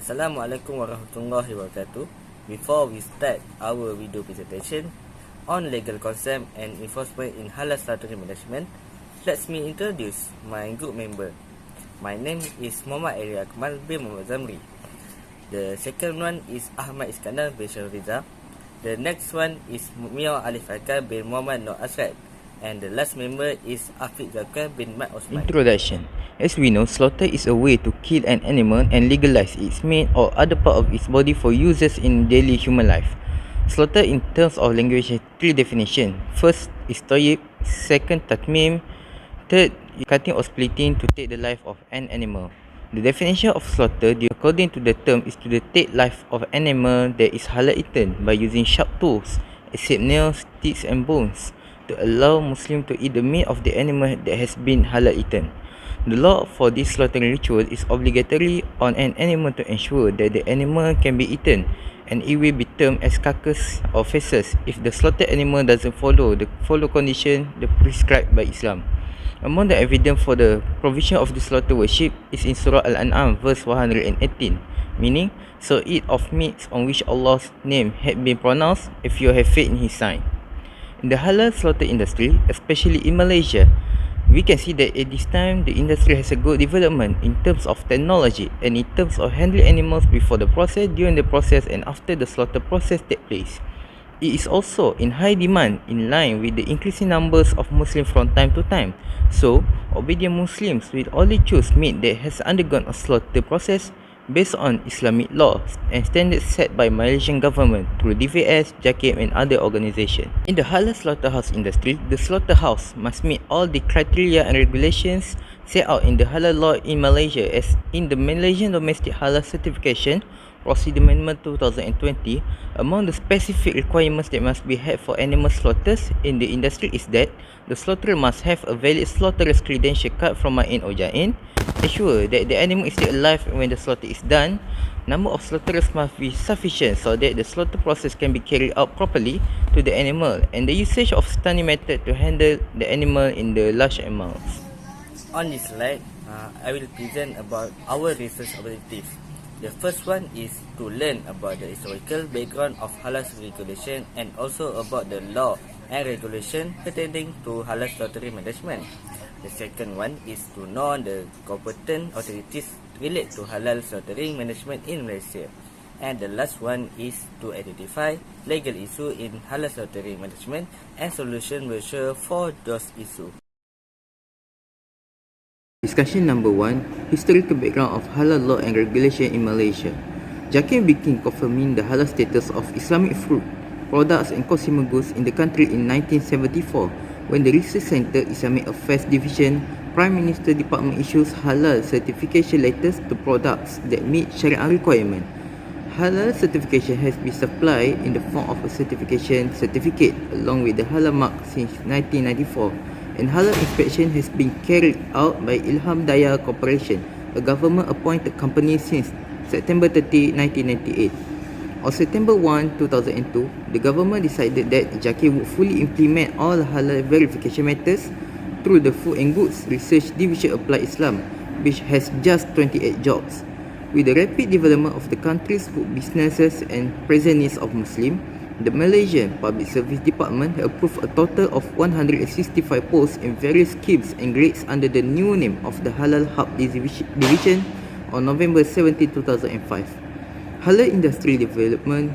Assalamualaikum warahmatullahi wabarakatuh. Before we start our video presentation on legal concept and enforcement in halal slaughtering management, let me introduce my group member. My name is Muhammad Ali Akmal bin Muhammad Zamri. The second one is Ahmad Iskandar bin Syariza. The next one is Mia Alif Akar bin Muhammad Nur Asrad. And the last member is Afiq Zakar bin Mat Osman. Introduction. As we know, slaughter is a way to kill an animal and legalize its meat or other part of its body for uses in daily human life. Slaughter in terms of language has three definitions. First is tayyib, second tatmim, third cutting or splitting to take the life of an animal. The definition of slaughter, according to the term, is to take life of an animal that is halal eaten by using sharp tools, except nails, teeth and bones, to allow Muslims to eat the meat of the animal that has been halal eaten. The law for this slaughtering ritual is obligatory on an animal to ensure that the animal can be eaten, and it will be termed as carcass or feces if the slaughtered animal doesn't follow the condition prescribed by Islam. Among the evidence for the provision of the slaughter worship is in Surah Al-An'am verse 118, meaning, so eat of meats on which Allah's name had been pronounced if you have faith in His sign. In the halal slaughter industry, especially in Malaysia, we can see that at this time the industry has a good development in terms of technology and in terms of handling animals before the process, during the process and after the slaughter process takes place. It is also in high demand in line with the increasing numbers of Muslims from time to time. So, obedient Muslims will only choose meat that has undergone a slaughter process based on Islamic laws and standards set by Malaysian government through DVS, JAKIM and other organisations. In the halal slaughterhouse industry, the slaughterhouse must meet all the criteria and regulations set out in the halal law in Malaysia as in the Malaysian Domestic Halal Certification Procedure Amendment 2020. Among the specific requirements that must be had for animal slaughters in the industry is that the slaughterer must have a valid slaughterer's credential card from Ma'in or Jain, ensure that the animal is still alive when the slaughter is done, number of slaughterers must be sufficient so that the slaughter process can be carried out properly to the animal, and the usage of stunning method to handle the animal in the large amounts. On this slide, I will present about our research objectives. The first one is to learn about the historical background of halal regulation and also about the law and regulation pertaining to halal slaughtering management. The second one is to know the competent authorities related to halal slaughtering management in Malaysia. And the last one is to identify legal issues in halal slaughtering management and solution measure for those issues. Discussion number 1. Historical background of halal law and regulation in Malaysia. JAKIM began confirming the halal status of Islamic fruit, products and consumer goods in the country in 1974 when the Research Centre Islamic Affairs Division Prime Minister Department issues halal certification letters to products that meet Sharia requirement. Halal certification has been supplied in the form of a certification certificate along with the halal mark since 1994. And halal inspection has been carried out by Ilham Daya Corporation, a government-appointed company since September 30, 1998. On September 1, 2002, the government decided that JAKIM would fully implement all halal verification methods through the Food and Goods Research Division Applied Islam, which has just 28 jobs. With the rapid development of the country's food businesses and present needs of Muslims, the Malaysian Public Service Department approved a total of 165 posts in various schemes and grades under the new name of the Halal Hub Division on November 17, 2005. Halal Industry Development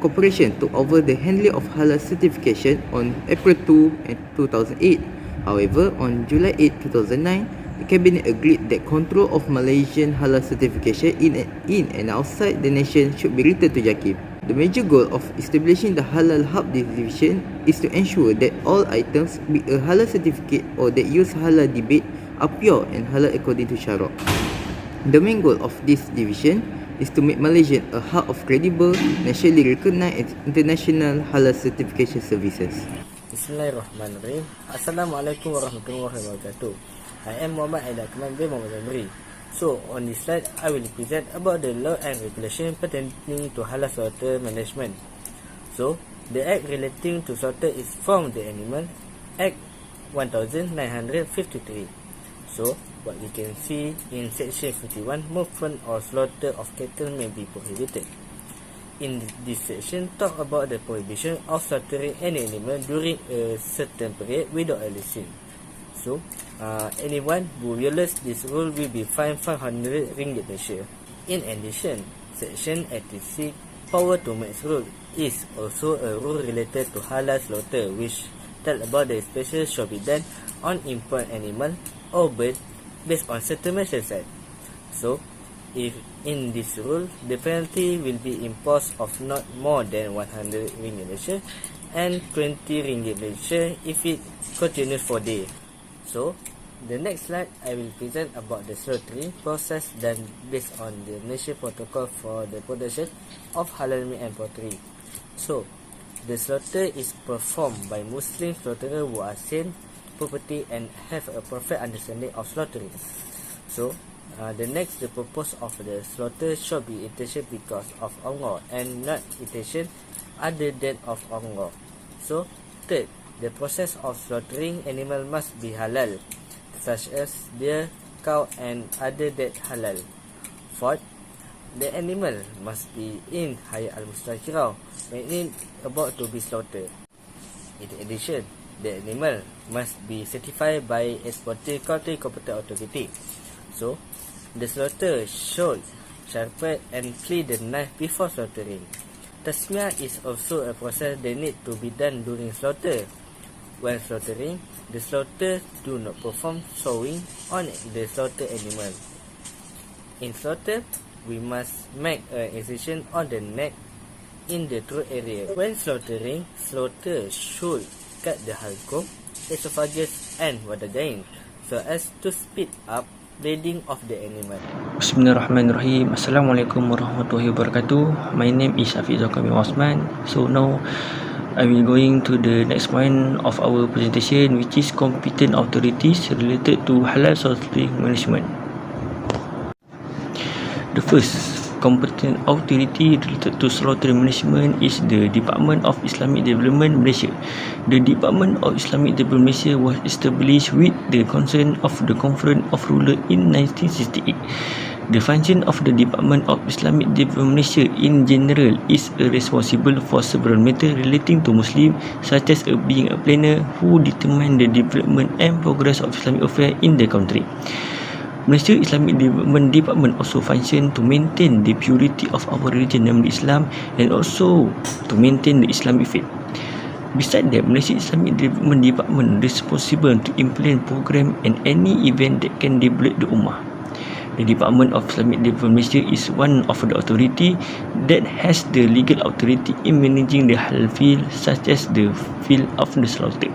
Corporation took over the handling of halal certification on April 2, 2008. However, on July 8, 2009, the Cabinet agreed that control of Malaysian halal certification in and outside the nation should be returned to JAKIM. The major goal of establishing the Halal Hub Division is to ensure that all items with a halal certificate or that use halal debate are pure and halal according to Syarak. The main goal of this division is to make Malaysia a hub of credible, nationally recognized international halal certification services. Bismillahirrahmanirrahim. Assalamualaikum warahmatullahi wabarakatuh. I am Muhammad Ali Akmal bin Muhammad Zamri. So, on this slide, I will present about the law and regulation pertaining to halal slaughter management. So, the act relating to slaughter is from the Animal Act 1953. So, what we can see in section 51, movement or slaughter of cattle may be prohibited. In this section, talk about the prohibition of slaughtering any animal during a certain period without a license. So, anyone who violates this rule will be fined 500 ringgit Malaysia. In addition, section 86, power to max rule, is also a rule related to halal slaughter, which tell about the special shall be done on import animal or bird based on certain measures. So, if in this rule, the penalty will be imposed of not more than 100 ringgit Malaysia and 20 ringgit Malaysia if it continues for days. So, the next slide I will present about the slaughtering process done based on the Malaysia Protocol for the production of halal meat and poultry. So, the slaughter is performed by Muslim slaughterer who are sane, property and have a perfect understanding of slaughtering. So, the purpose of the slaughter should be intention because of Allah and not intention other than of Allah. So, third, the process of slaughtering animal must be halal, such as deer, cow and other that halal. Fourth, the animal must be in Hayat al-Mustakirah, meaning about to be slaughtered. In addition, the animal must be certified by exporting country competent authority. So, the slaughter should sharpen and clean the knife before slaughtering. Tasmiyah is also a process that need to be done during slaughter. When slaughtering, the slaughter do not perform sawing on the slaughter animal. In slaughter, we must make an incision on the neck in the throat area. When slaughtering, slaughter should cut the halqum, esophagus and wadagain so as to speed up bleeding of the animal. Bismillahirrahmanirrahim. Assalamualaikum warahmatullahi wabarakatuh. My name is Hafiz Zakami Osman. So now I will going to the next point of our presentation, which is competent authorities related to halal slaughtering management. The first competent authority related to slaughter management is the Department of Islamic Development Malaysia. The Department of Islamic Development Malaysia was established with the consent of the Conference of Rulers in 1968. The function of the Department of Islamic Development Malaysia in general is responsible for several matters relating to Muslim, such as being a planner who determine the development and progress of Islamic affairs in the country. Malaysia Islamic Development Department also function to maintain the purity of our religion, namely Islam, and also to maintain the Islamic faith. Besides that, Malaysia Islamic Development Department responsible to implement program and any event that can develop the ummah. The Department of Islamic Development Malaysia is one of the authority that has the legal authority in managing the halal field, such as the field of the slaughter.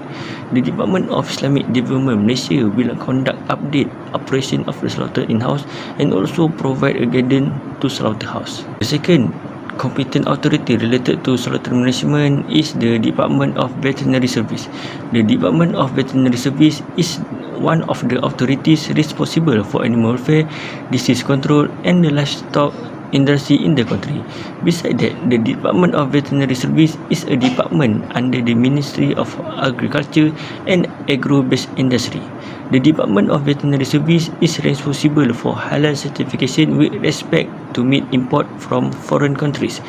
The Department of Islamic Development Malaysia will conduct update operation of the slaughter in-house and also provide a guidance to slaughterhouse. The second competent authority related to slaughter management is the Department of Veterinary Service. The Department of Veterinary Service is one of the authorities responsible for animal welfare, disease control and the livestock industry in the country. Besides that, the Department of Veterinary Service is a department under the Ministry of Agriculture and Agro-based Industry. The Department of Veterinary Service is responsible for halal certification with respect to meat import from foreign countries.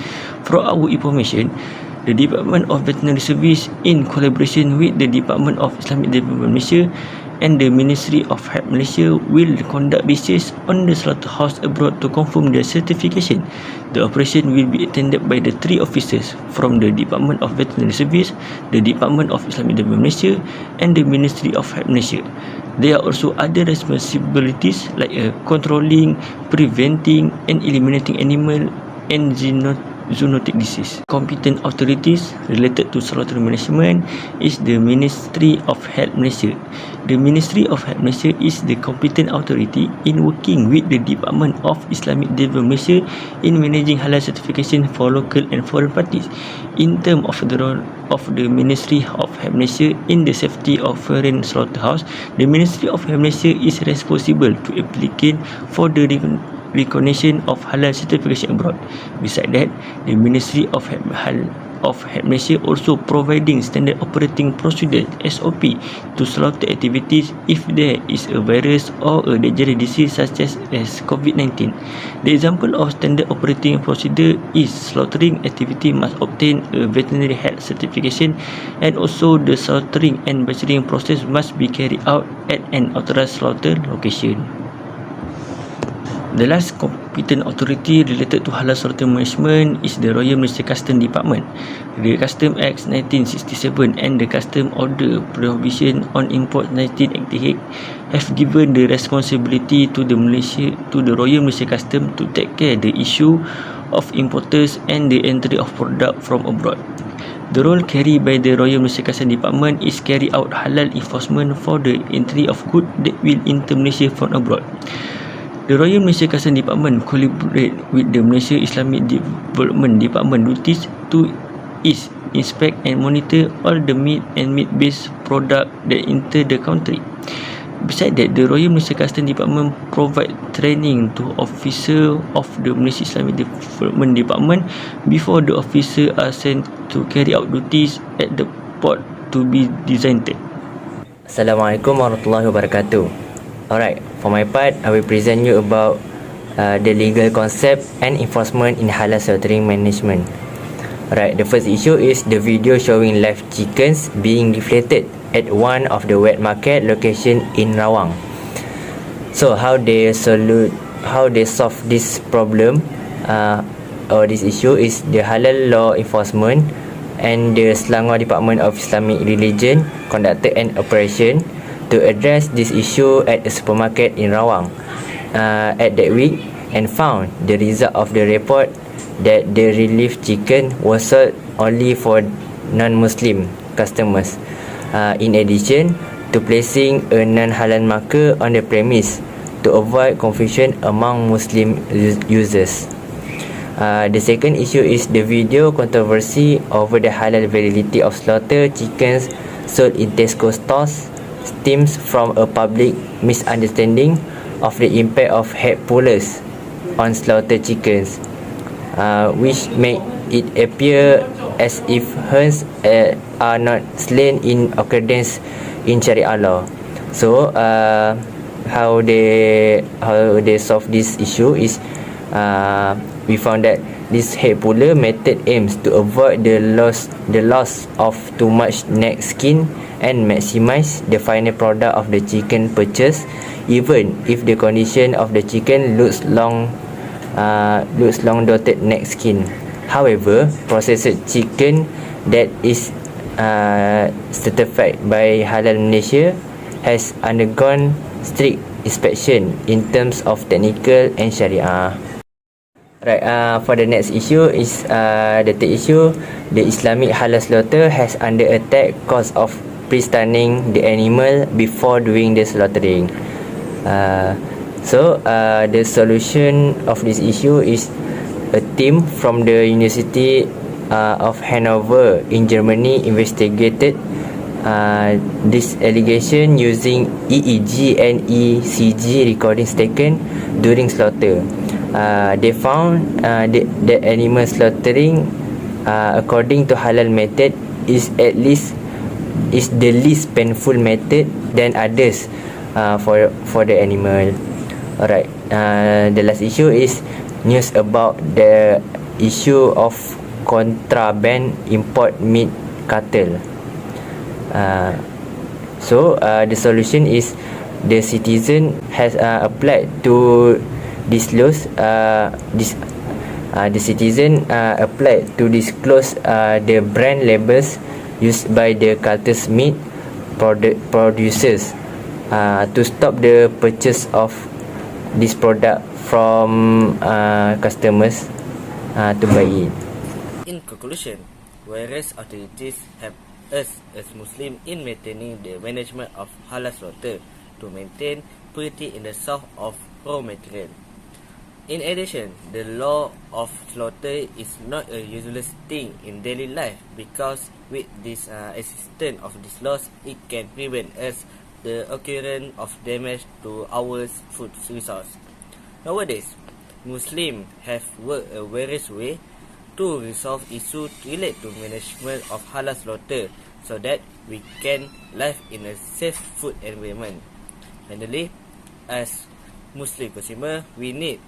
For our information, the Department of Veterinary Service, in collaboration with the Department of Islamic Development Malaysia and the Ministry of Health Malaysia, will conduct research on the slaughterhouse abroad to confirm their certification. The operation will be attended by the 3 officers from the Department of Veterinary Service, the Department of Islamic Development Malaysia and the Ministry of Health Malaysia. There are also other responsibilities like controlling, preventing and eliminating animal and zoonotic disease. Competent authorities related to slaughter management is the Ministry of Health Malaysia. The Ministry of Health Malaysia is the competent authority in working with the Department of Islamic Development Malaysia in managing halal certification for local and foreign parties. In terms of the role of the Ministry of Health Malaysia in the safety of foreign slaughterhouse, the Ministry of Health Malaysia is responsible to applicant for the recognition of halal certification abroad. Besides that, the Ministry of of Health Malaysia also providing standard operating procedure (SOP) to slaughter activities if there is a virus or a dangerous disease such as COVID-19. The example of standard operating procedure is slaughtering activity must obtain a veterinary health certification, and also the slaughtering and butchering process must be carried out at an authorized slaughter location. The last competent authority related to halal slaughter management is the Royal Malaysia Customs Department. The Custom Act 1967 and the Custom Order Prohibition on Import 1988 have given the responsibility to the Royal Malaysia Customs to take care the issue of importers and the entry of product from abroad. The role carried by the Royal Malaysia Customs Department is carry out halal enforcement for the entry of goods that will enter Malaysia from abroad. The Royal Malaysia Customs Department collaborate with the Malaysia Islamic Development Department duties to inspect and monitor all the meat and meat-based product that enter the country. Besides that, the Royal Malaysia Customs Department provide training to officer of the Malaysia Islamic Development Department before the officer are sent to carry out duties at the port to be designated. Assalamualaikum warahmatullahi wabarakatuh. Alright, for my part, I will present you about the legal concept and enforcement in halal slaughtering management. Alright, the first issue is the video showing live chickens being deflated at one of the wet market location in Rawang. So how they solve this problem or this issue is the halal law enforcement and the Selangor Department of Islamic Religion conducted an operation to address this issue at a supermarket in Rawang at that week, and found the result of the report that the relief chicken was sold only for non-Muslim customers, in addition to placing a non-halal marker on the premise to avoid confusion among Muslim users. The second issue is the video controversy over the halal validity of slaughter chickens sold in Tesco stores stems from a public misunderstanding of the impact of head pullers on slaughtered chickens, which make it appear as if hens are not slain in accordance in Sharia law. So how they solve this issue is we found that this head puller method aims to avoid the loss of too much neck skin and maximize the final product of the chicken purchase, even if the condition of the chicken looks long dotted neck skin. However, processed chicken that is certified by Halal Malaysia has undergone strict inspection in terms of technical and Sharia. Right, for the next issue is the third issue. The Islamic halal slaughter has under attack cause of pre-stunning the animal before doing the slaughtering. So the solution of this issue is a team from the University of Hanover in Germany investigated this allegation using EEG and ECG recordings taken during slaughter. They found that animal slaughtering according to halal method is the least painful method than others for the animal. Alright, the last issue is news about the issue of contraband import meat cartel. So the solution is the citizen has applied to disclose the citizen applied to disclose the brand labels used by the cartel's meat producers to stop the purchase of this product from customers to buy it. In conclusion, whereas authorities help us as Muslims in maintaining the management of halal slaughter to maintain purity in the source of raw material. In addition, the law of slaughter is not a useless thing in daily life, because with this existence of these laws, it can prevent us the occurrence of damage to our food resource. Nowadays, Muslims have worked a various way to resolve issues related to management of halal slaughter so that we can live in a safe food environment. Finally, as Muslim consumer, we need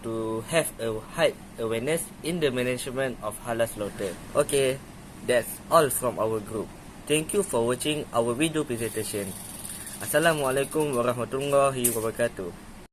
to have a high awareness in the management of halal slaughter. Okay, that's all from our group. Thank you for watching our video presentation. Assalamualaikum warahmatullahi wabarakatuh.